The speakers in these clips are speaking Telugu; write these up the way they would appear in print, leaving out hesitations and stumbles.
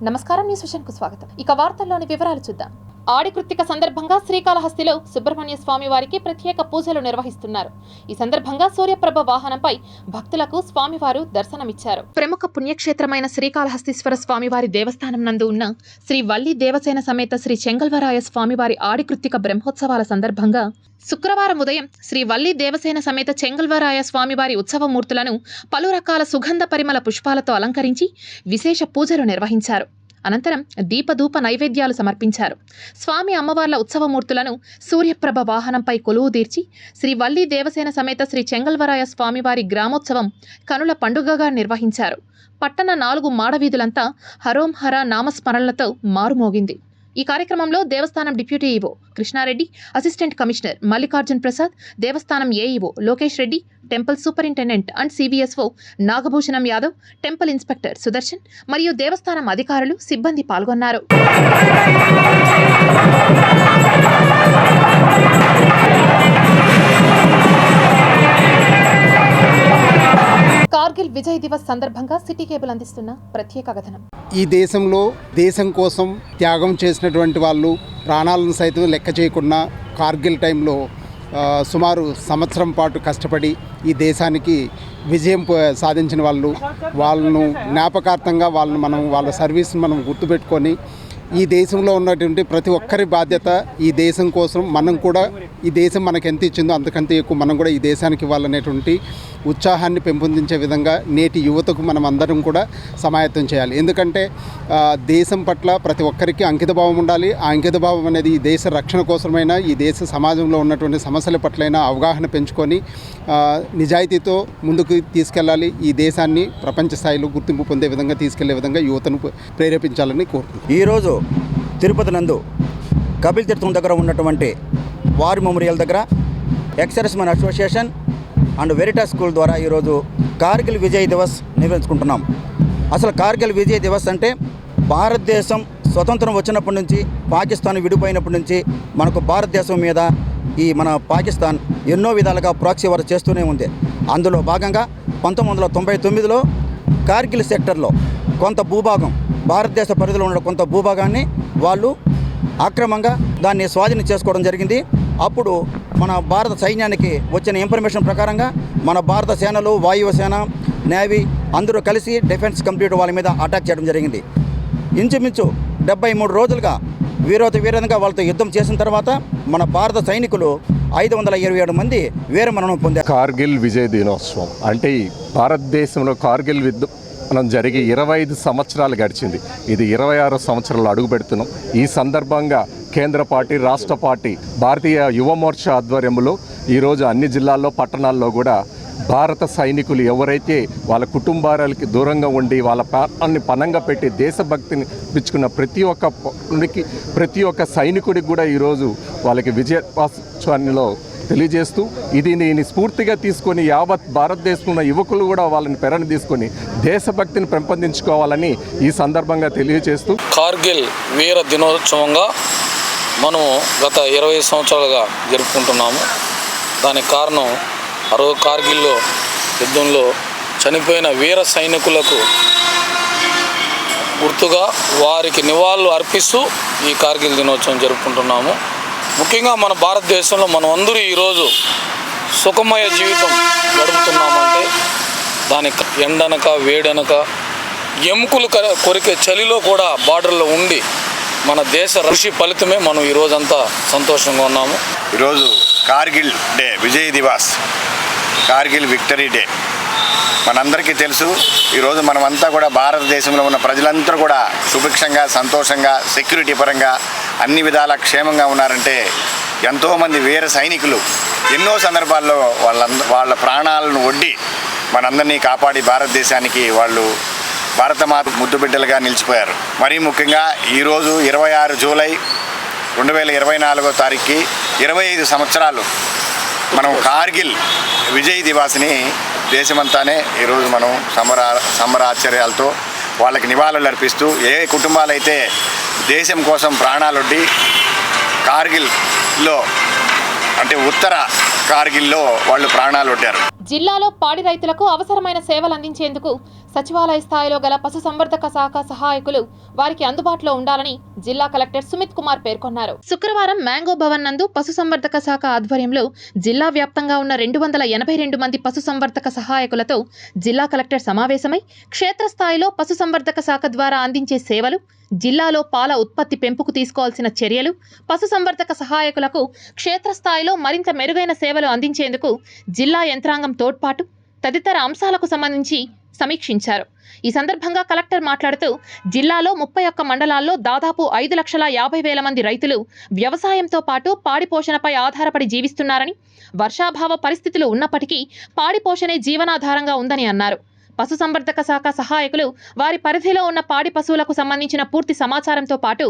నమస్కారం, న్యూస్ విజన్ కు స్వాగతం. ఇక వార్తల్లోని వివరాలు చూద్దాం. ఆడి కృత్తిక సందర్భంగా శ్రీకాళహస్తిలో సుబ్రహ్మణ్య స్వామి వారికి ప్రత్యేక పూజలు నిర్వహిస్తున్నారు. ఈ సందర్భంగా సూర్యప్రభ వాహనంపై భక్తులకు స్వామివారు దర్శనమిచ్చారు. ప్రముఖ పుణ్యక్షేత్రమైన శ్రీకాళహస్తీశ్వర స్వామివారి దేవస్థానం నందు ఉన్న శ్రీ వల్లి దేవసేన సమేత శ్రీ చెంగల్వరాయ స్వామివారి ఆడి కృత్తిక బ్రహ్మోత్సవాల సందర్భంగా శుక్రవారం ఉదయం శ్రీ వల్లి దేవసేన సమేత చెంగల్వరాయ స్వామివారి ఉత్సవమూర్తులను పలు రకాల సుగంధ పరిమళ పుష్పాలతో అలంకరించి విశేష పూజలు నిర్వహించారు. అనంతరం దీపధూప నైవేద్యాలు సమర్పించారు. స్వామి అమ్మవార్ల ఉత్సవమూర్తులను సూర్యప్రభ వాహనంపై కొలువుదీర్చి శ్రీ వల్లి దేవసేన సమేత శ్రీ చెంగల్వరాయ స్వామివారి గ్రామోత్సవం కనుల పండుగగా నిర్వహించారు. పట్టణ 4 మాడవీధులంతా హరోం హర నామస్మరణలతో మారుమోగింది. ఈ కార్యక్రమంలో దేవస్థానం deputy EO Krishna Reddy, assistant commissioner Mallikarjun Prasad, దేవస్థానం AEO Lokesh Reddy, temple superintendent and CVSO Nagabhushanam Yadav, temple inspector Sudarshan మరియు దేవస్థానం అధికారులు, సిబ్బంది పాల్గొన్నారు. కార్గిల్ విజయ్ దివస్ సందర్భంగా సిటీ కేబుల్ అందిస్తున్న ప్రత్యేక కథనం. ఈ దేశంలో దేశం కోసం త్యాగం చేసినటువంటి వాళ్ళు ప్రాణాలను సైతం లెక్క చేయకుండా కార్గిల్ టైంలో సుమారు సంవత్సరం పాటు కష్టపడి ఈ దేశానికి విజయం సాధించిన వాళ్ళను జ్ఞాపకార్థంగా వాళ్ళ సర్వీస్ని మనం గుర్తుపెట్టుకొని ఈ దేశంలో ఉన్నటువంటి ప్రతి ఒక్కరి బాధ్యత ఈ దేశం కోసం మనం కూడా ఈ దేశం మనకు ఎంత ఇచ్చిందో అంతకంటే ఎక్కువ మనం కూడా ఈ దేశానికి ఇవ్వాలనేటువంటి ఉత్సాహాన్ని పెంపొందించే విధంగా నేటి యువతకు మనం అందరం కూడా సమాయత్తం చేయాలి. ఎందుకంటే దేశం పట్ల ప్రతి ఒక్కరికి అంకితభావం ఉండాలి. ఆ అంకితభావం అనేది ఈ దేశ రక్షణ కోసమైనా ఈ దేశ సమాజంలో ఉన్నటువంటి సమస్యల పట్లైనా అవగాహన పెంచుకొని నిజాయితీతో ముందుకు తీసుకెళ్ళాలి. ఈ దేశాన్ని ప్రపంచ స్థాయిలో గుర్తింపు పొందే విధంగా తీసుకెళ్లే విధంగా యువతను ప్రేరేపించాలని కోరుకుంటున్నాను. ఈరోజు తిరుపతి నందు కపిల్ తీర్థం దగ్గర ఉన్నటువంటి వార్ మెమోరియల్ దగ్గర ex-servicemen association and Veritas school ద్వారా ఈరోజు కార్గిల్ విజయ్ దివస్ నిర్వహించుకుంటున్నాం. అసలు కార్గిల్ విజయ్ దివస్ అంటే భారతదేశం స్వతంత్రం వచ్చినప్పటి నుంచి, పాకిస్తాన్ విడిపోయినప్పటి నుంచి మనకు భారతదేశం మీద ఈ మన పాకిస్తాన్ ఎన్నో విధాలుగా ప్రాక్సీ వార్ చేస్తూనే ఉంది. అందులో భాగంగా 1999లో కార్గిల్ సెక్టర్లో కొంత భూభాగం, భారతదేశ పరిధిలో ఉన్న కొంత భూభాగాన్ని వాళ్ళు అక్రమంగా దాన్ని స్వాధీనం చేసుకోవడం జరిగింది. అప్పుడు మన భారత సైన్యానికి వచ్చిన ఇన్ఫర్మేషన్ ప్రకారంగా మన భారత సేనలు, వాయుసేన, నేవీ అందరూ కలిసి డిఫెన్స్ కంప్లీట్ వాళ్ళ మీద అటాక్ చేయడం జరిగింది. ఇంచుమించు 73 రోజులుగా వీరంగా వాళ్ళతో యుద్ధం చేసిన తర్వాత మన భారత సైనికులు 527 మంది వీరమరణం పొందారు. కార్గిల్ విజయ్ దినోత్సవం అంటే భారతదేశంలో కార్గిల్ మనం జరిగి 25 సంవత్సరాలు గడిచింది. ఇది 26వ సంవత్సరాలు అడుగు పెడుతున్నాం. ఈ సందర్భంగా కేంద్ర పార్టీ, రాష్ట్ర పార్టీ, భారతీయ యువ మోర్చా ఆధ్వర్యంలో ఈరోజు అన్ని జిల్లాల్లో, పట్టణాల్లో కూడా భారత సైనికులు ఎవరైతే వాళ్ళ కుటుంబాలకి దూరంగా ఉండి వాళ్ళ ప్రాణాన్ని పణంగా పెట్టి దేశభక్తిని పిచ్చుకున్న ప్రతి ఒక్క సైనికుడికి కూడా ఈరోజు వాళ్ళకి విజయోత్సవాల్లో తెలియజేస్తూ దీనిని స్ఫూర్తిగా తీసుకొని యావత్ భారతదేశంలో యువకులు కూడా వాళ్ళని పెరని తీసుకొని దేశభక్తిని పెంపొందించుకోవాలని ఈ సందర్భంగా తెలియజేస్తూ కార్గిల్ వీర దినోత్సవంగా మనం గత 20 సంవత్సరాలుగా జరుపుకుంటున్నాము. దానికి కారణం కార్గిల్లో యుద్ధంలో చనిపోయిన వీర సైనికులకు గుర్తుగా వారికి నివాళులు అర్పిస్తూ ఈ కార్గిల్ దినోత్సవం జరుపుకుంటున్నాము. ముఖ్యంగా మన భారతదేశంలో మనం అందరూ ఈరోజు సుఖమయ జీవితం గడుపుతున్నామంటే దానికి ఎండనక వేడనక ఎముకలు కొరికే చలిలో కూడా బార్డర్లో ఉండి మన దేశ కృషి ఫలితమే మనం ఈరోజంతా సంతోషంగా ఉన్నాము. ఈరోజు Kargil day, Vijay Diwas, Kargil victory day మనందరికీ తెలుసు. ఈరోజు మనమంతా కూడా భారతదేశంలో ఉన్న ప్రజలందరూ కూడా సుభిక్షంగా, సంతోషంగా, సెక్యూరిటీ పరంగా అన్ని విధాల క్షేమంగా ఉన్నారంటే ఎంతోమంది వీర సైనికులు ఎన్నో సందర్భాల్లో వాళ్ళ ప్రాణాలను ఒడ్డి మనందరినీ కాపాడి భారతదేశానికి వాళ్ళు భారతమాత ముద్దుబిడ్డలుగా నిలిచిపోయారు. మరీ ముఖ్యంగా ఈరోజు 26 జూలై 2024వ తారీఖుకి 25 సంవత్సరాలు మనం కార్గిల్ విజయ్ దివాస్ని దేశమంతానే ఈరోజు మనం సంబరాచర్యాలతో వాళ్ళకి నివాళులు అర్పిస్తూ, ఏ కుటుంబాలైతే దేశం కోసం ప్రాణాలొడ్డి కార్గిల్లో అంటే ఉత్తర కార్గిల్లో వాళ్ళు ప్రాణాలు ఒడ్డారు. జిల్లాలో పాడి రైతులకు అవసరమైన సేవలు అందించేందుకు సచివాలయ స్థాయిలో గల పశుసంవర్ధక శాఖ సహాయకులు వారికి అందుబాటులో ఉండాలని జిల్లా కలెక్టర్ సుమిత్ కుమార్ పేర్కొన్నారు. శుక్రవారం మ్యాంగో భవన్ నందు పశుసంవర్ధక శాఖ ఆధ్వర్యంలో జిల్లా వ్యాప్తంగా ఉన్న 282 మంది పశుసంవర్ధక సహాయకులతో జిల్లా కలెక్టర్ సమావేశమై క్షేత్రస్థాయిలో పశుసంవర్ధక శాఖ ద్వారా అందించే సేవలు, జిల్లాలో పాల ఉత్పత్తి పెంపుకు తీసుకోవాల్సిన చర్యలు, పశుసంవర్ధక సహాయకులకు క్షేత్రస్థాయిలో మరింత మెరుగైన సేవలు అందించేందుకు జిల్లా యంత్రాంగం తోడ్పాటు తదితర అంశాలకు సంబంధించి సమీక్షించారు. ఈ సందర్భంగా కలెక్టర్ మాట్లాడుతూ జిల్లాలో 31 మండలాల్లో దాదాపు 5,50,000 మంది రైతులు వ్యవసాయంతో పాటు పాడి పోషణపై ఆధారపడి జీవిస్తున్నారని, వర్షాభావ పరిస్థితులు ఉన్నప్పటికీ పాడి పోషణే జీవనాధారంగా ఉందని అన్నారు. పశుసంవర్ధక శాఖ సహాయకులు వారి పరిధిలో ఉన్న పాడి పశువులకు సంబంధించిన పూర్తి సమాచారంతో పాటు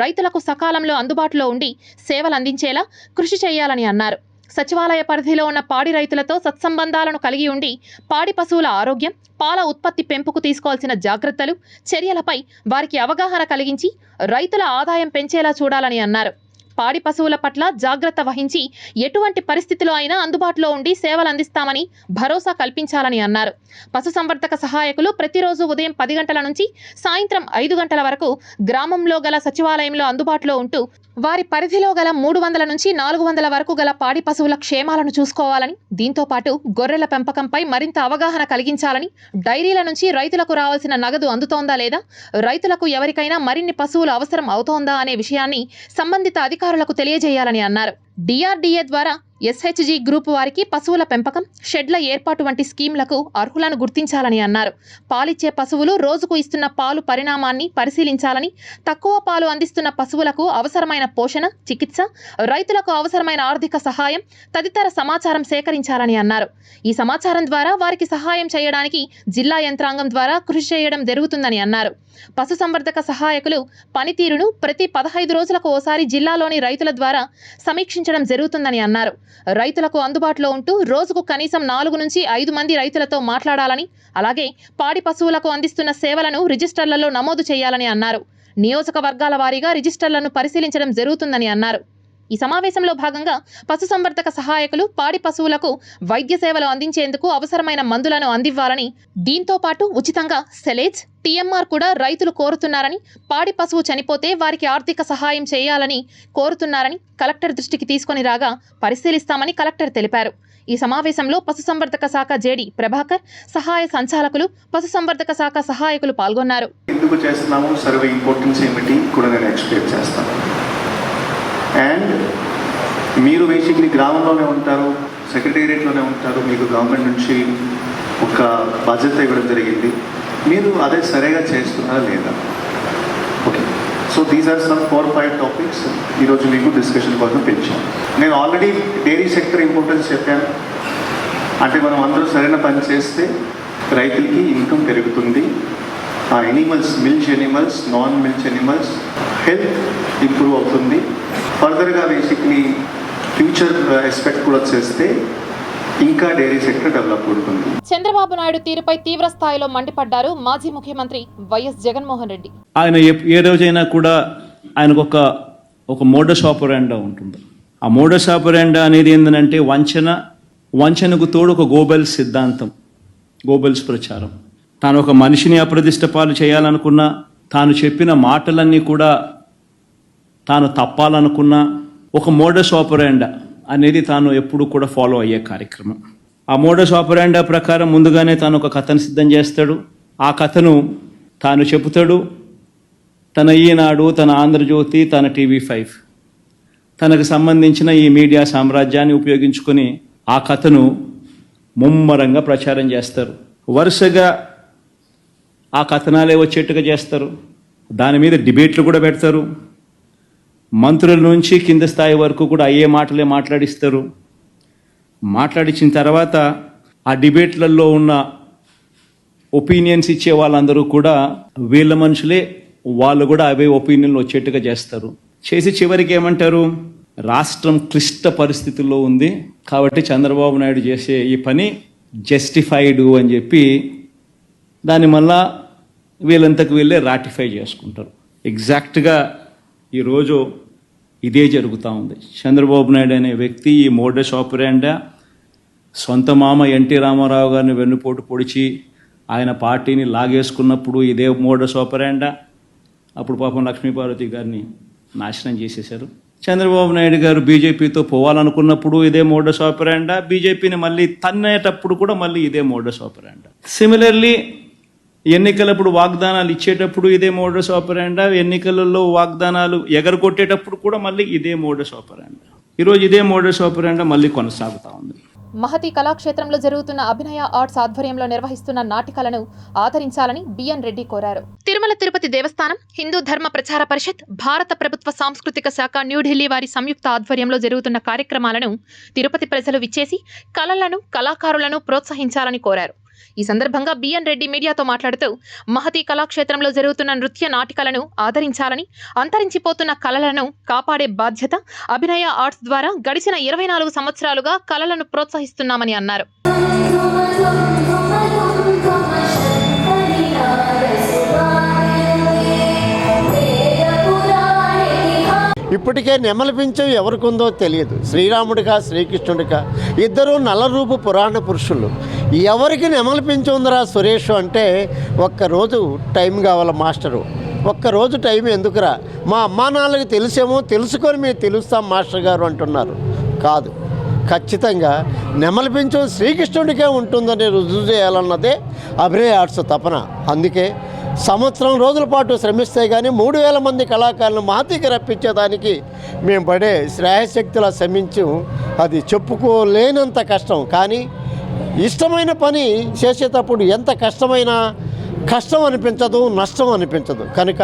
రైతులకు సకాలంలో అందుబాటులో ఉండి సేవలు అందించేలా కృషి చేయాలని అన్నారు. సచివాలయ పరిధిలో ఉన్న పాడి రైతులతో సత్సంబంధాలను కలిగి ఉండి పాడి పశువుల ఆరోగ్యం, పాల ఉత్పత్తి పెంపుకు తీసుకోవాల్సిన జాగ్రత్తలు, చర్యలపై వారికి అవగాహన కలిగించి రైతుల ఆదాయం పెంచేలా చూడాలని అన్నారు. పాడి పశువుల పట్ల జాగ్రత్త వహించి ఎటువంటి పరిస్థితిలో అయినా అందుబాటులో ఉండి సేవలు అందిస్తామని భరోసా కల్పించాలని అన్నారు. పశుసంవర్ధక సహాయకులు ప్రతిరోజు ఉదయం 10 గంటల నుంచి సాయంత్రం 5 గంటల వరకు గ్రామంలో గల సచివాలయంలో అందుబాటులో ఉంటూ వారి పరిధిలో గల 300 నుంచి 400 వరకు గల పాడి పశువుల క్షేమాలను చూసుకోవాలని, దీంతో పాటు గొర్రెల పెంపకంపై మరింత అవగాహన కలిగించాలని, డైరీల నుంచి రైతులకు రావాల్సిన నగదు అందుతోందా లేదా, రైతులకు ఎవరికైనా మరిన్ని పశువులు అవసరం అవుతోందా అనే విషయాన్ని సంబంధిత అధికారులకు తెలియజేయాలని అన్నారు. డిఆర్డీఏ ద్వారా ఎస్హెచ్జి గ్రూప్ వారికి పశువుల పెంపకం, షెడ్ల ఏర్పాటు వంటి స్కీంలకు అర్హులను గుర్తించాలని అన్నారు. పాలిచ్చే పశువులు రోజుకు ఇస్తున్న పాలు పరిణామాన్ని పరిశీలించాలని, తక్కువ పాలు అందిస్తున్న పశువులకు అవసరమైన పోషణ, చికిత్స, రైతులకు అవసరమైన ఆర్థిక సహాయం తదితర సమాచారం సేకరించాలని అన్నారు. ఈ సమాచారం ద్వారా వారికి సహాయం చేయడానికి జిల్లా యంత్రాంగం ద్వారా కృషి చేయడం జరుగుతుందని అన్నారు. పశుసంవర్ధక సహాయకులు పనితీరును ప్రతి 15 రోజులకు ఓసారి జిల్లాలోని రైతుల ద్వారా సమీక్షించడం జరుగుతుందని అన్నారు. రైతులకు అందుబాటులో ఉంటూ రోజుకు కనీసం 4 నుంచి 5 మంది రైతులతో మాట్లాడాలని, అలాగే పాడి పశువులకు అందిస్తున్న సేవలను రిజిస్టర్లలో నమోదు చేయాలని అన్నారు. నియోజకవర్గాల వారీగా రిజిస్టర్లను పరిశీలించడం జరుగుతుందని అన్నారు. ఈ సమావేశంలో భాగంగా పశుసంవర్ధక సహాయకులు పాడి పశువులకు వైద్య సేవలు అందించేందుకు అవసరమైన మందులను అందివ్వాలని, దీంతో పాటు ఉచితంగా సెలేజ్, టీఎంఆర్ కూడా రైతులు కోరుతున్నారని, పాడి పశువు చనిపోతే వారికి ఆర్థిక సహాయం చేయాలని కోరుతున్నారని కలెక్టర్ దృష్టికి తీసుకొని రాగా పరిశీలిస్తామని కలెక్టర్ తెలిపారు. ఈ సమావేశంలో పశుసంవర్ధక శాఖ జేడీ ప్రభాకర్, సహాయ సంచాలకులు, పశుసంవర్ధక శాఖ సహాయకులు పాల్గొన్నారు. ఎందుకు చేస్తున్నాము, సర్వే ఇంపార్టెన్స్ ఏమిటి కూడా నేను ఎక్స్ప్లెయిన్ చేస్తాను. అండ్ మీరు బేసిక్లీ గ్రామంలోనే ఉంటారు, సెక్రటేరియట్లోనే ఉంటారు, మీకు గవర్నమెంట్ నుంచి ఒక బాధ్యత ఇవ్వడం జరిగింది. మీరు అదే సరిగా చేస్తున్నారా లేదా? Okay, so these are some 4-5 topics ఈరోజు మీకు డిస్కషన్ కోసం పెంచాను. నేను ఆల్రెడీ డైరీ సెక్టర్ ఇంపార్టెన్స్ చెప్పాను. అంటే మనం అందరూ సరైన పని చేస్తే రైతులకి ఇన్కమ్ పెరుగుతుంది. ఆ animals, milch animals, non milch animals health improve అవుతుంది. ఫర్దర్గా బేసిక్లీ ఫ్యూచర్ ఎస్పెక్ట్ కూడా చేస్తే ఇంకా డైరీ సెక్టర్ డెవలప్ అవుతుంది. చంద్రబాబు నాయుడు తీరుపై తీవ్ర స్థాయిలో మండిపడ్డారు మాజీ ముఖ్యమంత్రి వైఎస్ జగన్మోహన్ రెడ్డి. ఆయన ఏ రోజైనా కూడా ఆయనకు ఒక మోడస్ ఆపరాండా ఉంటుంది. ఆ మోడస్ ఆపరాండా అనేది ఏంటంటే వంచనకు తోడు ఒక గోబెల్స్ సిద్ధాంతం, గోబెల్స్ ప్రచారం. తాను ఒక మనిషిని అప్రదిష్ట పాలు చేయాలనుకున్నా, తాను చెప్పిన మాటలన్నీ కూడా తాను తప్పాలనుకున్నా ఒక మోడస్ ఆపరాండా అనేది తాను ఎప్పుడు కూడా ఫాలో అయ్యే కార్యక్రమం. ఆ మోడస్ ఆపరాండా ప్రకారం ముందుగానే తాను ఒక కథను సిద్ధం చేస్తాడు. ఆ కథను తాను చెబుతాడు. తన ఈనాడు, తన ఆంధ్రజ్యోతి, తన TV5 తనకు సంబంధించిన ఈ మీడియా సామ్రాజ్యాన్ని ఉపయోగించుకొని ఆ కథను ముమ్మరంగా ప్రచారం చేస్తారు. వరుసగా ఆ కథనాలే వచ్చేట్టుగా చేస్తారు. దాని మీద డిబేట్లు కూడా పెడతారు. మంత్రుల నుంచి కింద స్థాయి వరకు కూడా అయ్యే మాటలే మాట్లాడిస్తారు. మాట్లాడించిన తర్వాత ఆ డిబేట్లలో ఉన్న ఒపీనియన్స్ ఇచ్చే వాళ్ళందరూ కూడా వీళ్ళ మనుషులే, వాళ్ళు కూడా అవే ఒపీనియన్లు వచ్చేట్టుగా చేస్తారు. చేసి చివరికి ఏమంటారు, రాష్ట్రం క్లిష్ట పరిస్థితుల్లో ఉంది కాబట్టి చంద్రబాబు నాయుడు చేసే ఈ పని జస్టిఫైడ్ అని చెప్పి దాన్ని మళ్ళా వీళ్ళంతకు వీళ్ళే రాటిఫై చేసుకుంటారు. ఎగ్జాక్ట్గా ఈరోజు ఇదే జరుగుతూ ఉంది. చంద్రబాబు నాయుడు అనే వ్యక్తి ఈ మోడస్ ఆపరాండా సొంత మామ ఎన్టీ రామారావు గారిని వెన్నుపోటు పొడిచి ఆయన పార్టీని లాగేసుకున్నప్పుడు ఇదే మోడస్ ఆపరాండా. అప్పుడు పాపం లక్ష్మీపార్వతి గారిని నాశనం చేసేశారు. చంద్రబాబు నాయుడు గారు బీజేపీతో పోవాలనుకున్నప్పుడు ఇదే మోడస్ ఆపరాండా. బీజేపీని మళ్ళీ తన్నేటప్పుడు కూడా మళ్ళీ ఇదే మోడస్ ఆపరాండా. సిమిలర్లీ ఎన్నికలప్పుడు వాగ్దానాలు ఇచ్చేటప్పుడు ఇదే మోడస్ ఆపరాండా. ఎన్నికలలో వాగ్దానాలు ఎగరగొట్టేటప్పుడు కూడా మళ్ళీ ఇదే మోడస్ ఆపరాండా. ఈరోజు ఇదే మోడస్ ఆపరాండా మళ్ళీ కొనసాగుతూ ఉంది. మహతి కళాక్షేత్రంలో జరుగుతున్న అభినయ ఆర్ట్స్ ఆధ్వర్యంలో నిర్వహిస్తున్న నాటికలను ఆదరించాలని బిఎన్ రెడ్డి కోరారు. తిరుమల తిరుపతి దేవస్థానం, హిందూ ధర్మ ప్రచార పరిషత్, భారత ప్రభుత్వ సాంస్కృతిక శాఖ న్యూఢిల్లీ వారి సంయుక్త ఆధ్వర్యంలో జరుగుతున్న కార్యక్రమాలను తిరుపతి ప్రజలు విచ్చేసి కళలను, కళాకారులను ప్రోత్సహించాలని కోరారు. ఈ సందర్భంగా బిఎన్ రెడ్డి మీడియాతో మాట్లాడుతూ మహతి కళాక్షేత్రంలో జరుగుతున్న నృత్య నాటికలను ఆదరించాలని, అంతరించిపోతున్న కళలను కాపాడే బాధ్యత అభినయ ఆర్ట్స్ ద్వారా గడిచిన 24 సంవత్సరాలుగా కళలను ప్రోత్సహిస్తున్నామని అన్నారు. ఇప్పటికే నెమలిపించం ఎవరికుందో తెలియదు. శ్రీరాముడిగా శ్రీకృష్ణుడిగా ఇద్దరు నల్లరూపు పురాణ పురుషులు. ఎవరికి నెమలిపించం ఉందిరా సురేష్ అంటే ఒక్కరోజు టైం కావాలి మాస్టరు. ఒక్కరోజు టైం ఎందుకురా, మా అమ్మా నాన్నలకు తెలిసేమో, తెలుసుకొని మీరు తెలుస్తాం మాస్టర్ గారు అంటున్నారు. కాదు, ఖచ్చితంగా నెమలిపించం శ్రీకృష్ణుడికే ఉంటుందని రుజువు చేయాలన్నదే అభినయ ఆర్ట్స్ తపన. అందుకే సంవత్సరం రోజుల పాటు శ్రమిస్తే కానీ 3000 మంది కళాకారులను మహతికి రప్పించేదానికి మేము పడే శ్రేయశక్తులా శ్రమించు. అది చెప్పుకోలేనంత కష్టం. కానీ ఇష్టమైన పని చేసేటప్పుడు ఎంత కష్టం అనిపించదు, నష్టం అనిపించదు. కనుక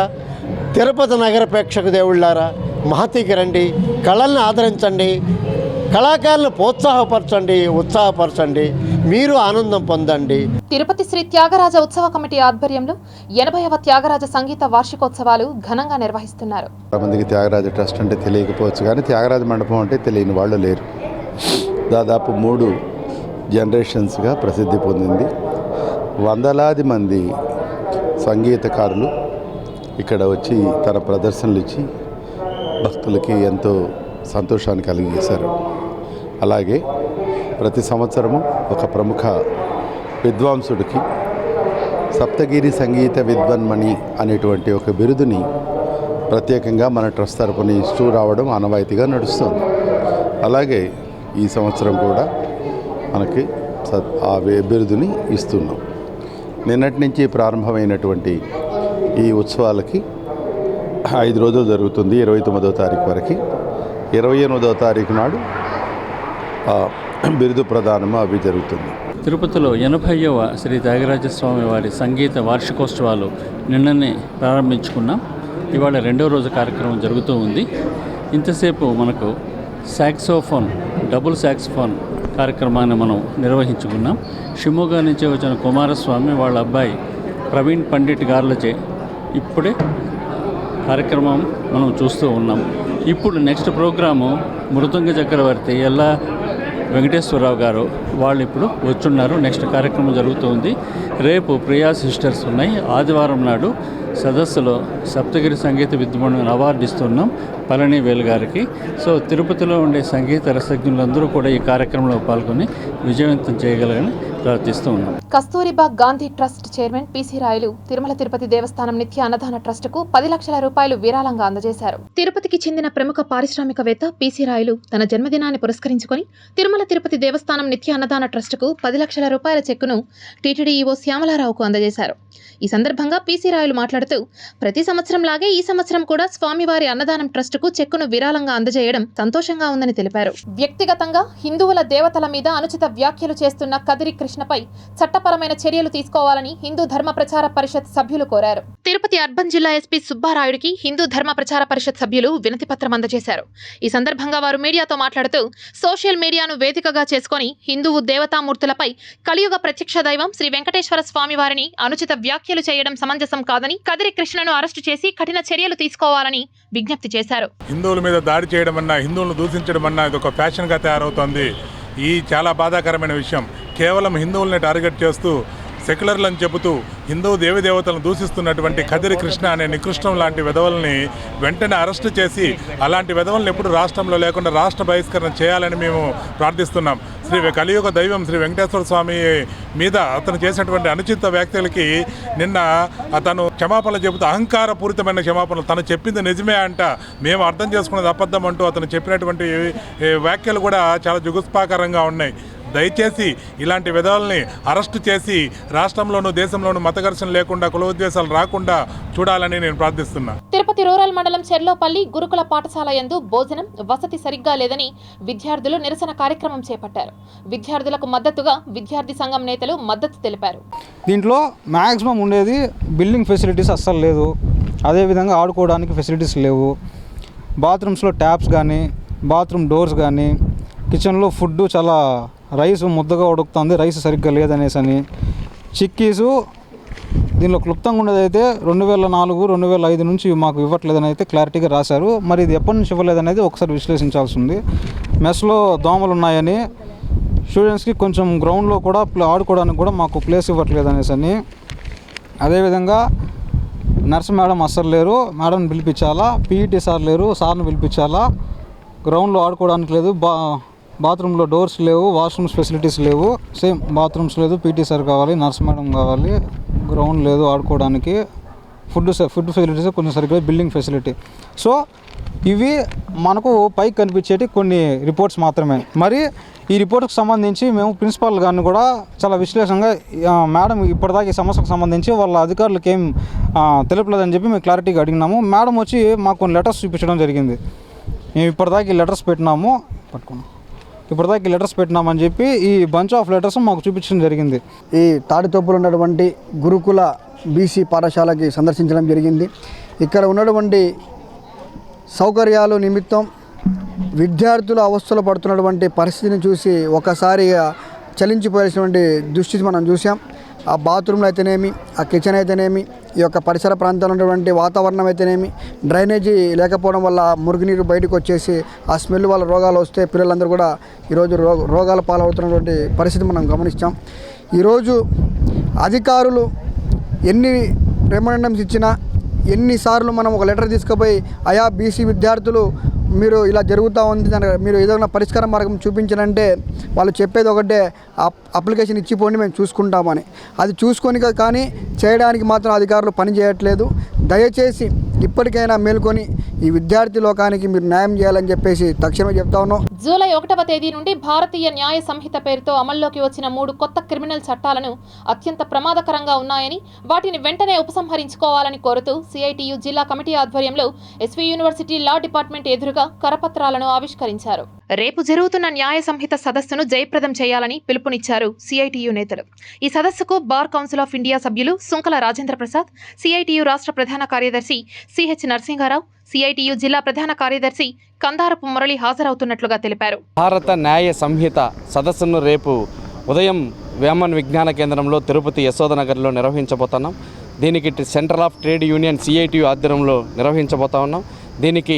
తిరుపతి నగర ప్రేక్షక దేవుళ్ళారా, మహతికి రండి, కళల్ని ఆదరించండి, కళాకారులను ఉత్సాహపరచండి, మీరు ఆనందం పొందండి. తిరుపతి శ్రీ త్యాగరాజ ఉత్సవ కమిటీ ఆధ్వర్యంలో 80వ త్యాగరాజ సంగీత వార్షికోత్సవాలు ఘనంగా నిర్వహిస్తున్నారు. మందికి త్యాగరాజ ట్రస్ట్ అంటే తెలియకపోవచ్చు, కానీ త్యాగరాజ మండపం అంటే తెలియని వాళ్ళు లేరు. దాదాపు 3 జనరేషన్స్గా ప్రసిద్ధి పొందింది. వందలాది మంది సంగీతకారులు ఇక్కడ వచ్చి తన ప్రదర్శనలు ఇచ్చి భక్తులకి ఎంతో సంతోషాన్ని కలిగజేశారు. అలాగే ప్రతి సంవత్సరము ఒక ప్రముఖ విద్వాంసుడికి సప్తగిరి సంగీత విద్వన్మణి అనేటువంటి ఒక బిరుదుని ప్రత్యేకంగా మన ట్రస్ట్ తరపున ఇస్తూ రావడం ఆనవాయితీగా నడుస్తుంది. అలాగే ఈ సంవత్సరం కూడా మనకి ఆ బిరుదుని ఇస్తున్నాం. నిన్నటి నుంచి ప్రారంభమైనటువంటి ఈ ఉత్సవాలకి 5 రోజులు జరుగుతుంది. 29వ తారీఖు వరకు. 28వ తారీఖు నాడు బిరుదు ప్రదానము అవి జరుగుతుంది. తిరుపతిలో 80వ శ్రీ త్యాగరాజస్వామి వారి సంగీత వార్షికోత్సవాలు నిన్ననే ప్రారంభించుకున్నాం. ఇవాళ 2వ రోజు కార్యక్రమం జరుగుతూ ఉంది. ఇంతసేపు మనకు డబుల్ సాక్సోఫోన్ కార్యక్రమాన్ని మనం నిర్వహించుకున్నాం. షిమోగా నుంచి వచ్చిన కుమారస్వామి వాళ్ళ అబ్బాయి ప్రవీణ్ పండిట్ గారులచే ఇప్పుడే కార్యక్రమం మనం చూస్తూ ఉన్నాం. ఇప్పుడు నెక్స్ట్ ప్రోగ్రాము మృదంగ చక్రవర్తి ఎల్లా వెంకటేశ్వరరావు గారు వాళ్ళు ఇప్పుడు వచ్చున్నారు. నెక్స్ట్ కార్యక్రమం జరుగుతుంది. రేపు ప్రియా సిస్టర్స్ ఉన్నాయి. ఆదివారం నాడు సదస్సులో సప్తగిరి సంగీత విద్వాన్ అవార్డు ఇస్తున్నాం పళనివేలు గారికి. సో తిరుపతిలో ఉండే సంగీత రసజ్ఞులందరూ కూడా ఈ కార్యక్రమంలో పాల్గొని విజయవంతం చేయగలరని ప్రార్థిస్తూ ఉన్నాం. Kasturba Gandhi trust chairman PC Rayalu Tirumala Tirupati దేవస్థానం నిత్య అన్నదాన ట్రస్టుకు 10 లక్షల రూపాయలు విరాళంగా అందజేశారు. తిరుపతికి చెందిన ప్రముఖ పారిశ్రామికవేత్త పిసి రాయలు తన జన్మదినాన్ని పురస్కరించుకొని తిరుమల తిరుపతి దేవస్థానం నిత్య అన్నదాన ట్రస్టుకు 10 లక్షల రూపాయల చెక్కును టీటీడీ ఈవో శ్యామలారావుకు అందజేశారు. ఈ సందర్భంగా పిసి రాయలు మాట్లాడుతూ ప్రతి సంవత్సరం లాగే ఈ సంవత్సరం కూడా స్వామివారి అన్నదానం ట్రస్టుకు చెక్కును విరాళంగా అందజేయడం సంతోషంగా ఉందని తెలిపారు. వ్యక్తిగతంగా హిందువుల దేవతల మీద అనుచిత వ్యాఖ్యలు చేస్తున్న కదిరి కృష్ణపై చట్టపరమైన చర్యలు తీసుకోవాలని హిందూ ధర్మ ప్రచార పరిషత్ సభ్యులు కోరారు. తిరుపతి అర్బన్ జిల్లా ఎస్పీ సుబ్బారాయుడికి హిందూ ధర్మ ప్రచార పరిషత్ సభ్యులు వినతి పత్రం అందజేశారు. ఈ సందర్భంగా వారు మీడియాతో మాట్లాడుతూ సోషల్ మీడియాను వేదికగా చేసుకుని హిందువు దేవతామూర్తులపై కలియుగ ప్రత్యక్ష దైవం శ్రీ వెంకటేశ్వర స్వామి వారిని అనుచిత వ్యాఖ్యలు చేయడం సమంజసం కాదని కదిరి కృష్ణను అరెస్టు చేసి కఠిన చర్యలు తీసుకోవాలని విజ్ఞప్తి చేశారు. హిందువుల మీద దాడి చేయడం అన్నా, హిందువులను దూషించడం అన్నా ఇది ఒక ఫ్యాషన్గా తయారవుతోంది. ఈ చాలా బాధాకరమైన విషయం. కేవలం హిందువుల్ని టార్గెట్ చేస్తూ సెక్యులర్లను చెబుతూ హిందూ దేవతలను దూషిస్తున్నటువంటి కదిరి కృష్ణ అనే నికృష్టం లాంటి విధవల్ని వెంటనే అరెస్టు చేసి అలాంటి విధవల్ని ఎప్పుడు రాష్ట్రంలో లేకుండా రాష్ట్ర బహిష్కరణ చేయాలని మేము ప్రార్థిస్తున్నాం. కలియుగ దైవం శ్రీ వెంకటేశ్వర స్వామి మీద అతను చేసినటువంటి అనుచిత వ్యాఖ్యలకి నిన్న అతను క్షమాపణ చెబుతూ అహంకారపూరితమైన క్షమాపణలు, తను చెప్పింది నిజమే అంట, మేము అర్థం చేసుకున్నది అబద్ధం అంటూ అతను చెప్పినటువంటి వ్యాఖ్యలు కూడా చాలా జుగుప్సాకరంగా ఉన్నాయి. దయచేసి ఇలాంటి విధాలని అరెస్టు చేసి రాష్ట్రంలోనూ దేశంలోనూ మత ఘర్షణ లేకుండా, కుల ఉద్దేశాలు రాకుండా చూడాలని నేను ప్రార్థిస్తున్నా. తిరుపతి రూరల్ మండలం చెర్లోపల్లి గురుకుల పాఠశాల యందు భోజనం వసతి సరిగ్గా లేదని విద్యార్థులు నిరసన కార్యక్రమం చేపట్టారు. విద్యార్థులకు మద్దతుగా విద్యార్థి సంఘం నేతలు మద్దతు తెలిపారు. దీంట్లో మ్యాక్సిమం ఉండేది బిల్డింగ్ ఫెసిలిటీస్ అస్సలు లేదు, అదేవిధంగా ఆడుకోవడానికి ఫెసిలిటీస్ లేవు, బాత్రూమ్స్లో ట్యాప్స్ కానీ బాత్రూమ్ డోర్స్ కానీ, కిచెన్లో ఫుడ్ చాలా రైస్ ముద్దగా ఉడుకుతుంది, రైస్ సరిగ్గా లేదనేసి అని, చిక్కీసు దీనిలో క్లుప్తంగా ఉండేదైతే 2004, 2005 నుంచి మాకు ఇవ్వట్లేదని అయితే క్లారిటీగా రాశారు. మరి ఇది ఎప్పటి నుంచి ఇవ్వలేదనేది ఒకసారి విశ్లేషించాల్సి ఉంది. మెస్లో దోమలు ఉన్నాయని, స్టూడెంట్స్కి కొంచెం గ్రౌండ్లో కూడా ఆడుకోవడానికి కూడా మాకు ప్లేస్ ఇవ్వట్లేదు అనేసి అని, అదేవిధంగా నర్స్ మేడం అస్సలు లేరు, మేడంని పిలిపించాలా, పీఈటీ సార్ లేరు, సార్ని పిలిపించాలా, గ్రౌండ్లో ఆడుకోవడానికి లేదు, బాత్రూంలో డోర్స్ లేవు, వాష్రూమ్స్ ఫెసిలిటీస్ లేవు, సేమ్ బాత్రూమ్స్ లేదు, పీటీ సార్ కావాలి, నర్స్ మేడం కావాలి, గ్రౌండ్ లేదు ఆడుకోవడానికి, ఫుడ్ ఫెసిలిటీస్ కొంచెం సరిగ్గా, బిల్డింగ్ ఫెసిలిటీ. సో ఇవి మనకు పైకి కనిపించేటి కొన్ని రిపోర్ట్స్ మాత్రమే. మరి ఈ రిపోర్ట్కి సంబంధించి మేము ప్రిన్సిపాల్ గారిని కూడా చాలా విశ్లేషణగా మేడం ఇప్పటిదాకా ఈ సమస్యకు సంబంధించి వాళ్ళ అధికారులకు ఏం తెలుపలేదని చెప్పి మేము క్లారిటీగా అడిగినాము. మేడం వచ్చి మాకు కొన్ని లెటర్స్ చూపించడం జరిగింది. మేము ఇప్పటిదాకా లెటర్స్ పెట్టినామని చెప్పి ఈ బంచ్ ఆఫ్ లెటర్స్ మాకు చూపించడం జరిగింది. ఈ తాడితోపులు ఉన్నటువంటి గురుకుల బీసీ పాఠశాలకి సందర్శించడం జరిగింది. ఇక్కడ ఉన్నటువంటి సౌకర్యాలు నిమిత్తం విద్యార్థులు అవస్థలు పడుతున్నటువంటి పరిస్థితిని చూసి ఒకసారిగా చలించిపోయాల్సినటువంటి దుస్థితి మనం చూసాం. ఆ బాత్రూమ్లు అయితేనేమి, ఆ కిచెన్ అయితేనేమి, ఈ యొక్క పరిసర ప్రాంతాల్లో ఉన్నటువంటి వాతావరణం అయితేనేమి, డ్రైనేజీ లేకపోవడం వల్ల మురుగునీరు బయటకు వచ్చేసి ఆ స్మెల్ వల్ల రోగాలు వస్తే పిల్లలందరూ కూడా ఈరోజు రోగాల పాలవుతున్నటువంటి పరిస్థితి మనం గమనించాం. ఈరోజు అధికారులు ఎన్ని రిమైండర్స్ ఇచ్చినా, ఎన్నిసార్లు మనం ఒక లెటర్ తీసుకుపోయి అయా బీసీ విద్యార్థులు మీరు ఇలా జరుగుతూ ఉంది, దానికి మీరు ఏదైనా పరిష్కార మార్గం చూపించాలంటే వాళ్ళు చెప్పేది ఒకటే, అప్లికేషన్ ఇచ్చిపోండి మేము చూసుకుంటామని. అది చూసుకొని కానీ చేయడానికి మాత్రం అధికారులు పని చేయట్లేదు. దయచేసి ఇప్పటికైనా మేల్కొని ఈ విద్యార్థి లోకానికి మీరు న్యాయం చేయాలని చెప్పేసి తక్షణమే చెప్తా ఉన్నాం. జూలై 1వ తేదీ నుండి భారతీయ న్యాయ సంహిత పేరుతో అమల్లోకి వచ్చిన 3 కొత్త క్రిమినల్ చట్టాలను అత్యంత ప్రమాదకరంగా ఉన్నాయని, వాటిని వెంటనే ఉపసంహరించుకోవాలని కోరుతూ సిఐటియు జిల్లా కమిటీ ఆధ్వర్యంలో ఎస్వి యూనివర్సిటీ లా డిపార్ట్మెంట్ ఎదురుగా కరపత్రాలను ఆవిష్కరించారు. రేపు జరుగుతున్న న్యాయ సంహిత సదస్సును జయప్రదం చేయాలని పిలుపునిచ్చారు సిఐటియు నేతలు. ఈ సదస్సుకు బార్ కౌన్సిల్ ఆఫ్ ఇండియా సభ్యులు సుంకల రాజేంద్ర ప్రసాద్, సిఐటియు రాష్ట్ర ప్రధాన కార్యదర్శి సిహెచ్ నరసింహారావు, సిఐటియు జిల్లా ప్రధాన కార్యదర్శి కందారపు మురళి హాజరవుతున్నట్లుగా తెలిపారు. భారత న్యాయ సంహిత సదస్సును రేపు ఉదయం వేమన్ విజ్ఞాన కేంద్రంలో తిరుపతి యశోదనగర్లో నిర్వహించబోతున్నాం. దీనికి central of trade union CITU ఆధ్వర్యంలో నిర్వహించబోతా ఉన్నాం. దీనికి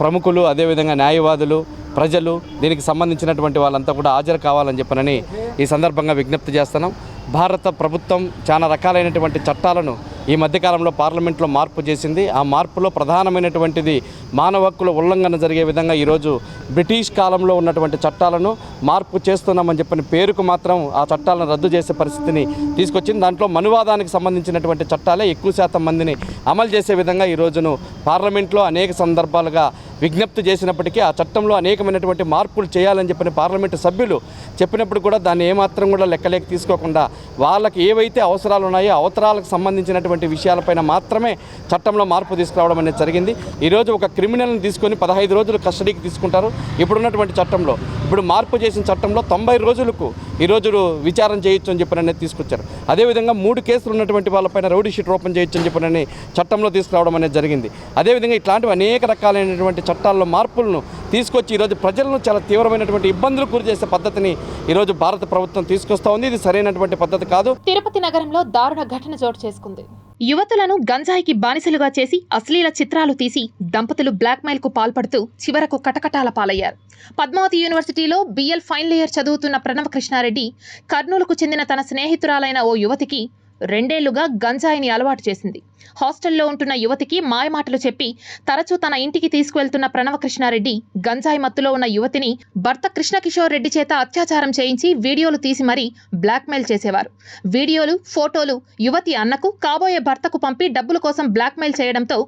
ప్రముఖులు, అదేవిధంగా న్యాయవాదులు, ప్రజలు, దీనికి సంబంధించినటువంటి వాళ్ళంతా కూడా హాజరు కావాలని చెప్పనని ఈ సందర్భంగా విజ్ఞప్తి చేస్తున్నాం. భారత ప్రభుత్వం చాలా రకాలైనటువంటి చట్టాలను ఈ మధ్యకాలంలో పార్లమెంట్లో మార్పు చేసింది. ఆ మార్పులో ప్రధానమైనటువంటిది మానవ హక్కుల ఉల్లంఘన జరిగే విధంగా ఈరోజు బ్రిటిష్ కాలంలో ఉన్నటువంటి చట్టాలను మార్పు చేస్తున్నామని చెప్పని పేరుకు మాత్రం ఆ చట్టాలను రద్దు చేసే పరిస్థితిని తీసుకొచ్చింది. దాంట్లో మనువాదానికి సంబంధించినటువంటి చట్టాలే ఎక్కువ శాతం మందిని అమలు చేసే విధంగా ఈ రోజును పార్లమెంట్లో అనేక సందర్భాలుగా విజ్ఞప్తి చేసినప్పటికీ ఆ చట్టంలో అనేకమైనటువంటి మార్పులు చేయాలని చెప్పిన పార్లమెంటు సభ్యులు చెప్పినప్పుడు కూడా దాన్ని ఏమాత్రం కూడా లెక్కలేక తీసుకోకుండా వాళ్ళకి ఏవైతే అవసరాలు ఉన్నాయో అవసరాలకు సంబంధించినటువంటి విషయాలపైన మాత్రమే చట్టంలో మార్పు తీసుకురావడం అనేది జరిగింది. ఈరోజు ఒక క్రిమినల్ని తీసుకొని 15 రోజులు కస్టడీకి తీసుకుంటారు. ఇప్పుడున్నటువంటి చట్టంలో, ఇప్పుడు మార్పు చేసిన చట్టంలో 90 రోజులకు ఈరోజు విచారణ చేయొచ్చు అని చెప్పినని తీసుకొచ్చారు. అదేవిధంగా 3 కేసులు ఉన్నటువంటి వాళ్ళపైన రౌడీ షీట్ ఓపెన్ చేయొచ్చు అని చెప్పినని చట్టంలో తీసుకురావడం అనేది జరిగింది. అదేవిధంగా ఇట్లాంటివి అనేక రకాలైనటువంటి చట్టాల్లో మార్పులను తీసుకొచ్చి ఈరోజు ప్రజలను చాలా తీవ్రమైనటువంటి ఇబ్బందులు గురి చేసే పద్ధతిని ఈరోజు భారత ప్రభుత్వం తీసుకొస్తా ఉంది. ఇది సరైనటువంటి పద్ధతి కాదు. తిరుపతి నగరంలో దారుణ ఘటన చోటు చేసుకుంది. యువతులను గంజాయికి బానిసలుగా చేసి అశ్లీల చిత్రాలు తీసి దంపతులు బ్లాక్మెయిల్ కు పాల్పడుతూ చివరకు కటకటాల పాలయ్యారు. పద్మావతి యూనివర్సిటీలో బిఎల్ ఫైనల్ ఇయర్ చదువుతున్న ప్రణవ కృష్ణారెడ్డి కర్నూలుకు చెందిన తన స్నేహితురాలైన ఓ యువతికి రెండేళ్లుగా గంజాయిని అలవాటు చేసింది. హాస్టల్లో ఉంటున్న యువతికి మాయమాటలు చెప్పి తరచూ తన ఇంటికి తీసుకువెళ్తున్న ప్రణవకృష్ణారెడ్డి గంజాయి మత్తులో ఉన్న యువతిని భర్త కృష్ణకిషోర్ రెడ్డి చేత అత్యాచారం చేయించి వీడియోలు తీసి మరీ బ్లాక్మెయిల్ చేసేవారు. వీడియోలు, ఫోటోలు యువతి అన్నకు, కాబోయే భర్తకు పంపి డబ్బుల కోసం బ్లాక్మెయిల్ చేయడంతో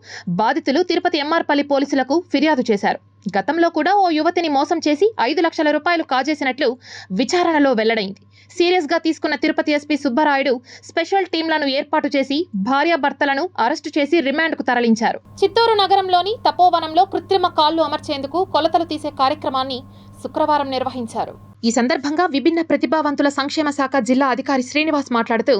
బాధితులు తిరుపతి ఎంఆర్పల్లి పోలీసులకు ఫిర్యాదు చేశారు. గతంలో కూడా ఓ యువతిని మోసం చేసి 5 లక్షల రూపాయలు కాజేసినట్లు విచారణలో వెల్లడైంది. సీరియస్గా తీసుకున్న తిరుపతి ఎస్పీ సుబ్బరాయుడు స్పెషల్ టీంలను ఏర్పాటు చేసి భార్యాభర్తలను అరెస్టు చేసి రిమాండ్కు తరలించారు. చిత్తూరు నగరంలోని తపోవనంలో కృత్రిమ కాళ్లు అమర్చేందుకు కొలతలు తీసే కార్యక్రమాన్ని శుక్రవారం నిర్వహించారు. ఈ సందర్భంగా విభిన్న ప్రతిభావంతుల సంక్షేమ శాఖ జిల్లా అధికారి శ్రీనివాస్ మాట్లాడుతూ,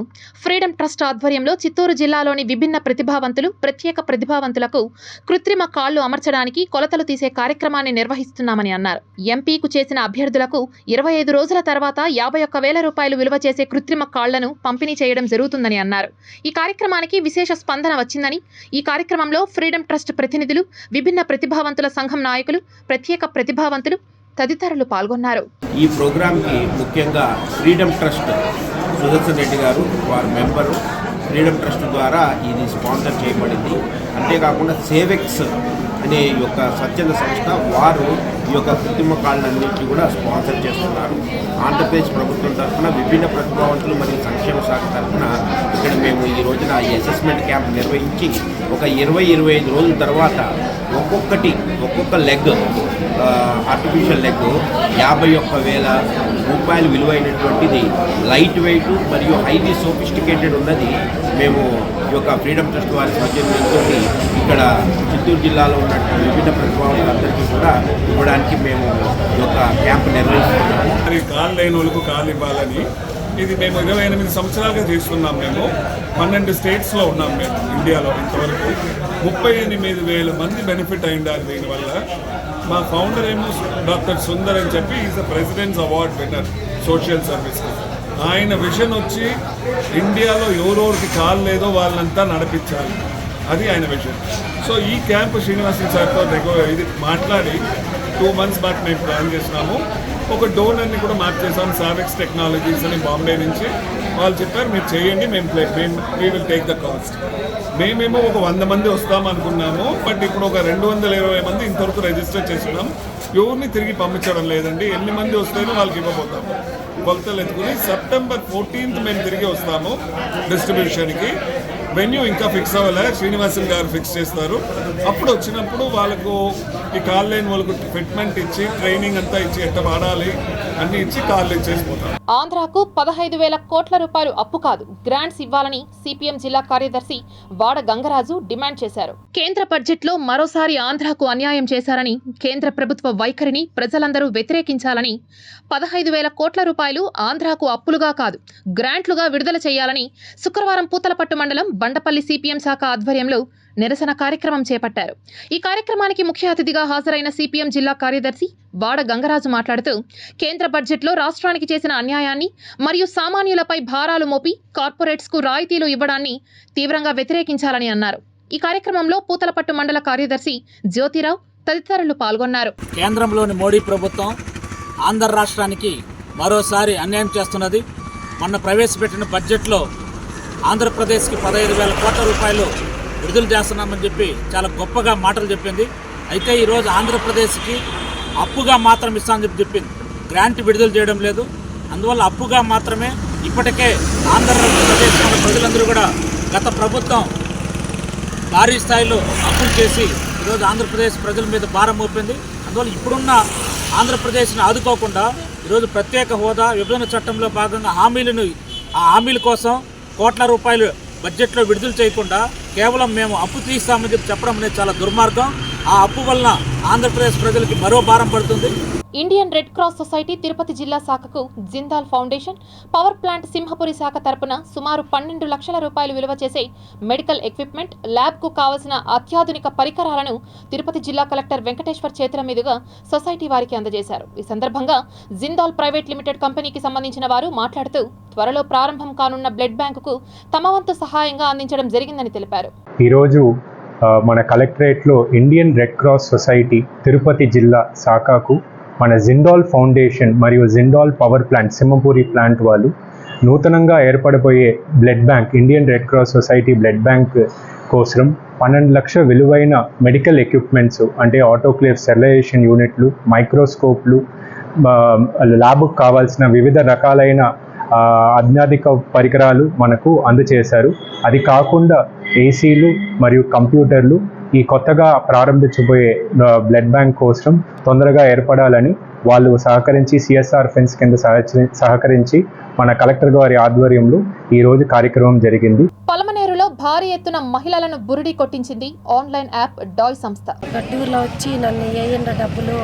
ఫ్రీడమ్ ట్రస్ట్ ఆధ్వర్యంలో చిత్తూరు జిల్లాలోని విభిన్న ప్రతిభావంతులు, ప్రత్యేక ప్రతిభావంతులకు కృత్రిమ కాళ్లు అమర్చడానికి కొలతలు తీసే కార్యక్రమాన్ని నిర్వహిస్తున్నామని అన్నారు. ఎంపీకు చేసిన అభ్యర్థులకు 25 రోజుల తర్వాత 51,000 రూపాయలు విలువ చేసే కృత్రిమ కాళ్లను పంపిణీ చేయడం జరుగుతుందని అన్నారు. ఈ కార్యక్రమానికి విశేష స్పందన వచ్చిందని, ఈ కార్యక్రమంలో ఫ్రీడమ్ ట్రస్ట్ ప్రతినిధులు, విభిన్న ప్రతిభావంతుల సంఘం నాయకులు, ప్రత్యేక ప్రతిభావంతులు తదితరులు పాల్గొన్నారు. ఈ ప్రోగ్రాంకి ముఖ్యంగా ఫ్రీడమ్ ట్రస్ట్ సుదర్శన్ రెడ్డి గారు వారి మెంబరు, ఫ్రీడమ్ ట్రస్ట్ ద్వారా ఇది స్పాన్సర్ చేయబడింది. అంతేకాకుండా సేవెక్స్ అనే యొక్క స్వచ్ఛంద సంస్థ వారు ఈ యొక్క కృత్రిమ కాళ్ళన్నింటినీ కూడా స్పాన్సర్ చేస్తున్నారు. ఆంధ్రప్రదేశ్ ప్రభుత్వం తరఫున విభిన్న ప్రతిభావంతులు మరియు సంక్షేమ శాఖ తరఫున ఇక్కడ మేము ఈ రోజున ఈ అసెస్మెంట్ క్యాంప్ నిర్వహించి ఒక 20-25 రోజుల తర్వాత ఒక్కొక్క లెగ్, ఆర్టిఫిషియల్ లెగ్ 51,000 రూపాయలు విలువైనటువంటిది, లైట్ వెయిట్ మరియు హైలీ సోఫిస్టికేటెడ్ ఉన్నది మేము ఈ యొక్క ఫ్రీడమ్ ట్రస్ట్ వారి సౌజన్యంతో ఇక్కడ చిత్తూరు జిల్లాలో ఉన్న విభిన్న ప్రతిభావంతులందరికీ కూడా ఇవ్వడానికి మేము ఈ యొక్క క్యాంప్ నిర్వహిస్తున్నాము. కాళ్ళు లేని వాళ్ళకు కాళ్ళు ఇవ్వాలని ఇది మేము 28 సంవత్సరాలుగా చేస్తున్నాం. మేము 12 స్టేట్స్లో ఉన్నాం. మేము ఇండియాలో ఇంతవరకు 38,000 మంది బెనిఫిట్ అయ్యారు దీనివల్ల. మా ఫౌండర్ ఏమో డాక్టర్ సుందర్ అని చెప్పి is the president's award winner social service. ఆయన విజన్ వచ్చి ఇండియాలో ఎవరెవరికి కాలు లేదో వాళ్ళంతా నడిపించాలి, అది ఆయన విజన్. సో ఈ క్యాంప్ శ్రీనివాసన్ సార్తో ఇది మాట్లాడి 2 months బ్యాక్ మేము ప్లాన్ చేసినాము. ఒక డోనర్ని కూడా మార్చేసాం, సావెక్స్ టెక్నాలజీస్ అని బాంబే నుంచి. వాళ్ళు చెప్పారు మీరు చేయండి, మేము we will take the cost. మేమేమో ఒక 100 మంది వస్తాం అనుకున్నాము, బట్ ఇప్పుడు ఒక 220 మంది ఇంతవరకు రిజిస్టర్ చేసినాం. ఎవరిని తిరిగి పంపించడం లేదండి. ఎన్ని మంది వస్తేనో వాళ్ళకి ఇవ్వబోతాము. కొలతలు ఎత్తుకుని September 14th మేము తిరిగి వస్తాము డిస్ట్రిబ్యూషన్కి. వెన్యూ ఇంకా ఫిక్స్ అవ్వలే, శ్రీనివాసన్ గారు ఫిక్స్ చేస్తారు. అప్పుడు వచ్చినప్పుడు వాళ్ళకు ఈ కాల్ లేని వాళ్ళకు ఫిట్మెంట్ ఇచ్చి, ట్రైనింగ్ అంతా ఇచ్చి, ఎట్ట వాడాలి అన్ని ఇచ్చి కాళ్ళు ఇచ్చేసిపోతాం. ఆంధ్రాకు 15,000 కోట్ల రూపాయలు అప్పు కాదు, గ్రాంట్స్ ఇవ్వాలని సిపిఎం జిల్లా కార్యదర్శి వాడ గంగరాజు డిమాండ్ చేశారు. కేంద్ర బడ్జెట్లో మరోసారి ఆంధ్రాకు అన్యాయం చేశారని, కేంద్ర ప్రభుత్వ వైఖరిని ప్రజలందరూ వ్యతిరేకించాలని, 15,000 కోట్ల రూపాయలు ఆంధ్రాకు అప్పులుగా కాదు గ్రాంట్లుగా విడుదల చేయాలని శుక్రవారం పూతలపట్టు మండలం బండపల్లి సిపిఎం శాఖ ఆధ్వర్యంలో నిరసన కార్యక్రమం చేపట్టారు. ఈ కార్యక్రమానికి ముఖ్య అతిథిగా హాజరైన సిపిఎం జిల్లా కార్యదర్శి వాడ గంగరాజు మాట్లాడుతూ, కేంద్ర బడ్జెట్లో రాష్ట్రానికి చేసిన అన్యాయాన్ని మరియు సామాన్యులపై భారాలు మోపి కార్పొరేట్స్కు రాయితీలు ఇవ్వడాన్ని తీవ్రంగా వ్యతిరేకించాలని అన్నారు. ఈ కార్యక్రమంలో పూతలపట్టు మండల కార్యదర్శి జ్యోతిరావు తదితరులు పాల్గొన్నారు. కేంద్రంలోని మోడీ ప్రభుత్వం ఆంధ్ర రాష్ట్రానికి మరోసారి అన్యాయం చేస్తున్నది. మొన్న ప్రవేశపెట్టిన బడ్జెట్లో ఆంధ్రప్రదేశ్కి 15,000 కోట్ల రూపాయలు విడుదల చేస్తున్నామని చెప్పి చాలా గొప్పగా మాటలు చెప్పింది. అయితే ఈరోజు ఆంధ్రప్రదేశ్కి అప్పుగా మాత్రం ఇస్తామని చెప్పింది, గ్రాంట్ విడుదల చేయడం లేదు. అందువల్ల అప్పుగా మాత్రమే ఇప్పటికే ఆంధ్రప్రదేశ్లో ప్రజలందరూ కూడా గత ప్రభుత్వం భారీ స్థాయిలో అప్పులు చేసి ఈరోజు ఆంధ్రప్రదేశ్ ప్రజల మీద భారం మోపింది. అందువల్ల ఇప్పుడున్న ఆంధ్రప్రదేశ్ని ఆదుకోకుండా ఈరోజు ప్రత్యేక హోదా, విభజన చట్టంలో భాగంగా ఆ హామీల కోసం కోట్ల రూపాయలు బడ్జెట్లో విడుదల చేయకుండా కేవలం మేము అప్పు తీస్తామని చెప్పడం అనేది చాలా దుర్మార్గం. ఆ అప్పు వలన ఆంధ్రప్రదేశ్ ప్రజలకి మరో భారం పడుతుంది. Indian red cross society Tirupati జిల్లా శాఖకు Jindal foundation, power plant Simhapuri శాఖ తరపున సుమారు 12 లక్షల రూపాయలు విలువ చేసే మెడికల్ ఎక్విప్మెంట్, ల్యాబ్కు కావలసిన అత్యాధునిక పరికరాలను తిరుపతి జిల్లా కలెక్టర్ వెంకటేశ్వర్ చేతుల మీదుగా సొసైటీ వారికి అందజేశారు. ఈ సందర్భంగా జిందాల్ ప్రైవేట్ లిమిటెడ్ కంపెనీకి సంబంధించిన వారు మాట్లాడుతూ, త్వరలో ప్రారంభం కానున్న బ్లడ్ బ్యాంకుకు తమ వంతు సహాయంగా అందించడం జరిగిందని తెలిపారు. ఈరోజు మన కలెక్టరేట్లో Indian red cross society Tirupati జిల్లా శాఖకు మన జిందాల్ ఫౌండేషన్ మరియు Jindal power plant Simhapuri plant వాళ్ళు నూతనంగా ఏర్పడబోయే blood bank, Indian red cross society blood bank కోసం 12 లక్షల విలువైన మెడికల్ ఎక్విప్మెంట్స్ అంటే ఆటోక్లేవ్ స్టెరిలైజేషన్ యూనిట్లు, మైక్రోస్కోప్లు, ల్యాబ్కు కావాల్సిన వివిధ రకాలైన అత్యాధునిక పరికరాలు మనకు అందజేశారు. అది కాకుండా ఏసీలు మరియు కంప్యూటర్లు ఈ కొత్తగా ప్రారంభించబోయే బ్లడ్ బ్యాంక్ కోసం తొందరగా ఏర్పడాలని వాళ్ళు సహకరించి సిఎస్ఆర్ ఫండ్స్ కింద సహకరించి మన కలెక్టర్ గారి ఆధ్వర్యంలో ఈరోజు కార్యక్రమం జరిగింది. పలమనేరులో భారీ ఎత్తున మహిళలను బురిడి కొట్టించింది ఆన్లైన్ యాప్ డాయ్ సంస్థ. గడ్డూరులో వచ్చి నన్ను వేయండి డబ్బులు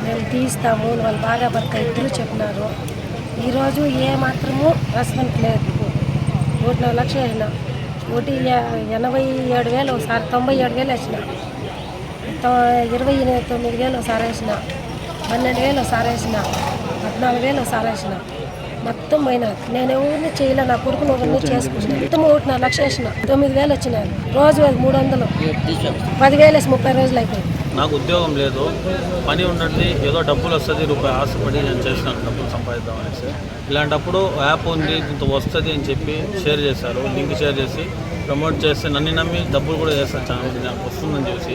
మేము తీస్తాము వాళ్ళు బాగా భర్త ఇద్దరు చెప్పినారు. ఈరోజు ఏ మాత్రము రెస్పాన్స్ లేదు. 1.4 లక్షలు వేసిన, 87,000 ఒకసారి, 97,000 వేసిన, 29,000 ఒకసారి వేసిన, 12,000 ఒకసారి వేసిన, 14,000 ఒకసారి వేసిన. మొత్తం పోయినా నేను ఎవరిని చేయలే, నా కొడుకుని ఒకరిని చేసుకుంటున్నాను. మొత్తం 1.4 లక్షలు వేసిన, 9,000 వచ్చినాయి. రోజు 300, 10,000 వేసి 30 రోజులు అయిపోయింది. నాకు ఉద్యోగం లేదు, పని ఉండదు, ఏదో డబ్బులు వస్తుంది రూపాయి ఆశపడి నేను చేసినాను డబ్బులు సంపాదిద్దామనేసి. ఇలాంటప్పుడు యాప్ ఉంది ఇంత వస్తుంది అని చెప్పి షేర్ చేశారు, లింక్ షేర్ చేసి ప్రమోట్ చేస్తే నన్ను నమ్మి డబ్బులు కూడా చేస్తాను. చాలా మంది నాకు వస్తుందని చూసి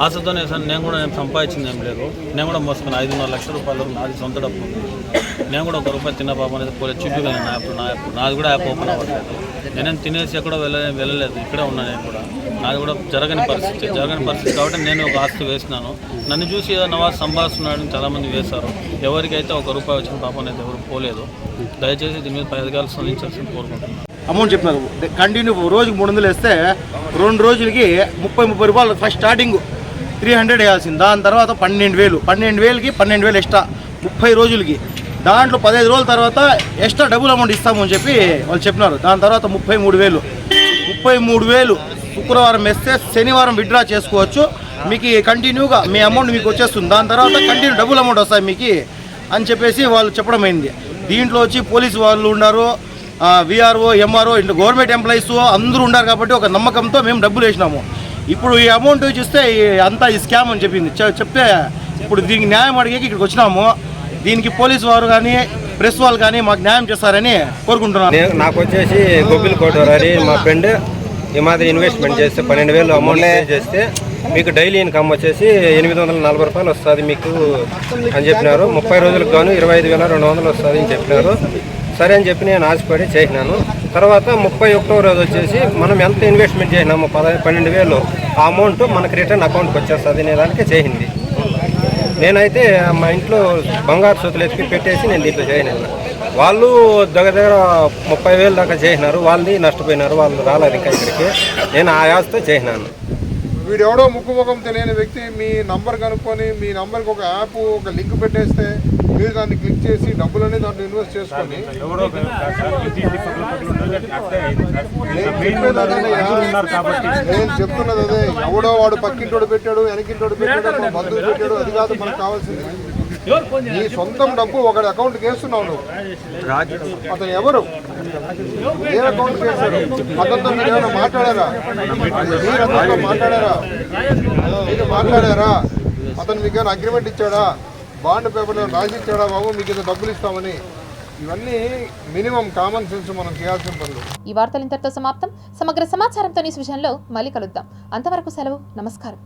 ఆశతోనే వేసాను. నేను కూడా సంపాదించింది ఏం లేదు, నేను కూడా మోసుకున్నాను. 5.5 లక్షల రూపాయలు నాది సొంత డబ్బు ఉంది. నేను కూడా 1 రూపాయి తిన్న పాప అనేది పోలేదు, చూపించలేను. నా యాప్ నాది కూడా యాప్ ఓపెన్ అవ్వట్లేదు. నేనేం తినేసి ఎక్కడో వెళ్ళలేదు, ఇక్కడే ఉన్నాను. నేను కూడా నాది కూడా జరగని పరిస్థితి కాబట్టి నేను ఒక ఆస్తి వేసినాను. నన్ను చూసి ఏదో నవాజ్ సంపాదిస్తున్నాడని చాలామంది వేశారు. ఎవరికైతే 1 రూపాయి వచ్చిన పాప అనేది ఎవరు పోలేదు. దయచేసి దీని మీద పై అధికారులు స్పందించాల్సింది కోరుకుంటున్నాను. అమౌంట్ చెప్పినారు కంటిన్యూ రోజుకి 300 వేస్తే 2 రోజులకి 30 రూపాయలు. ఫస్ట్ స్టార్టింగ్ 300 వేయాల్సింది, దాని తర్వాత 12,000, 12,000కి 12,000 ఎక్స్ట్రా 30 రోజులకి. దాంట్లో 15 రోజుల తర్వాత ఎక్స్ట్రా డబుల్ అమౌంట్ ఇస్తామని చెప్పి వాళ్ళు చెప్పినారు. దాని తర్వాత 33,000 శుక్రవారం వేస్తే శనివారం విత్డ్రా చేసుకోవచ్చు. మీకు కంటిన్యూగా మీ అమౌంట్ మీకు వచ్చేస్తుంది. దాని తర్వాత కంటిన్యూ డబుల్ అమౌంట్ వస్తాయి మీకు అని చెప్పేసి వాళ్ళు చెప్పడం అయింది. దీంట్లో వచ్చి పోలీసు వాళ్ళు ఉన్నారు, విఆర్ఓ, ఎంఆర్ఓ, ఇట్లా గవర్నమెంట్ ఎంప్లాయీస్ అందరూ ఉన్నారు. కాబట్టి ఒక నమ్మకంతో మేము డబ్బులు వేసినాము. ఇప్పుడు ఈ అమౌంట్ చూస్తే అంతా ఈ స్కామ్ అని చెప్తే ఇప్పుడు దీనికి న్యాయం అడిగేకి ఇక్కడికి వచ్చినాము. దీనికి పోలీసు వారు కానీ ప్రెస్ వాళ్ళు కానీ మాకు న్యాయం చేస్తారని కోరుకుంటున్నాను. నాకు వచ్చేసి గోపిల్ కోటూరి మా ఫ్రెండ్ ఈ మాదిరి ఇన్వెస్ట్మెంట్ చేస్తే 12,000 అమౌంట్ పే చేస్తే మీకు డైలీ ఇన్కమ్ వచ్చేసి 840 రూపాయలు వస్తుంది మీకు అని చెప్పినారు. 30 రోజులకు గాను 25,200 వస్తుంది అని చెప్పినారు. సరే అని చెప్పి నేను ఆశపడి చేసినాను. తర్వాత 31వ రోజు వచ్చేసి మనం ఎంత ఇన్వెస్ట్మెంట్ చేసినాము 12,000 ఆ అమౌంట్ మనకు రిటర్న్ అకౌంట్కి వచ్చేస్తుంది అనే దానికి చేసింది. నేనైతే మా ఇంట్లో బంగారు సొత్తులు ఎత్తి పెట్టేసి నేను దీంట్లో చేయను. వాళ్ళు దగ్గర 30,000 దాకా చేసినారు. వాళ్ళని నష్టపోయినారు, వాళ్ళు రాలేదు ఇంకా ఇక్కడికి. నేను ఆ యాస్తో చేసినాను. వీడెవడో ముఖం తెలియని వ్యక్తి మీ నంబర్ కనుక్కొని మీ నంబర్కి ఒక యాప్, ఒక లింక్ పెట్టేస్తే మీరు దాన్ని క్లిక్ చేసి డబ్బులన్నీ దాంట్లో ఇన్వెస్ట్ చేసుకోండి. నేను చెప్తున్నది అదే, ఎవడో వాడు పక్కింటోడు పెట్టాడు, వెనకింటోడు పెట్టాడు, బంధువు పెట్టాడు, అది కాదు మనకు కావాల్సింది. నీ సొంతం డబ్బు ఒకటి అకౌంట్కి వేస్తున్నావు నువ్వు. అతను ఎవరు, ఏ అకౌంట్కి వేస్తాడు? అతనితో మీరు ఏమైనా మాట్లాడారా? మీరు అతనితో మాట్లాడారా? అతను మీకు ఏమైనా అగ్రిమెంట్ ఇచ్చాడా? బాండ్ పేపర్లో రాసి ఇచ్చాడా? బాబు మీకు ఇంత డబ్బులు ఇస్తామని. ఇవన్నీ మినిమం కామన్ సెన్స్ మనం చేయాల్సిన పనులు. ఈ వార్తలు ఇంతటితో సమాప్తం. సమగ్ర సమాచారంతో న్యూస్ విజన్లో మళ్ళీ కలుద్దాం. అంతవరకు సెలవు, నమస్కారం.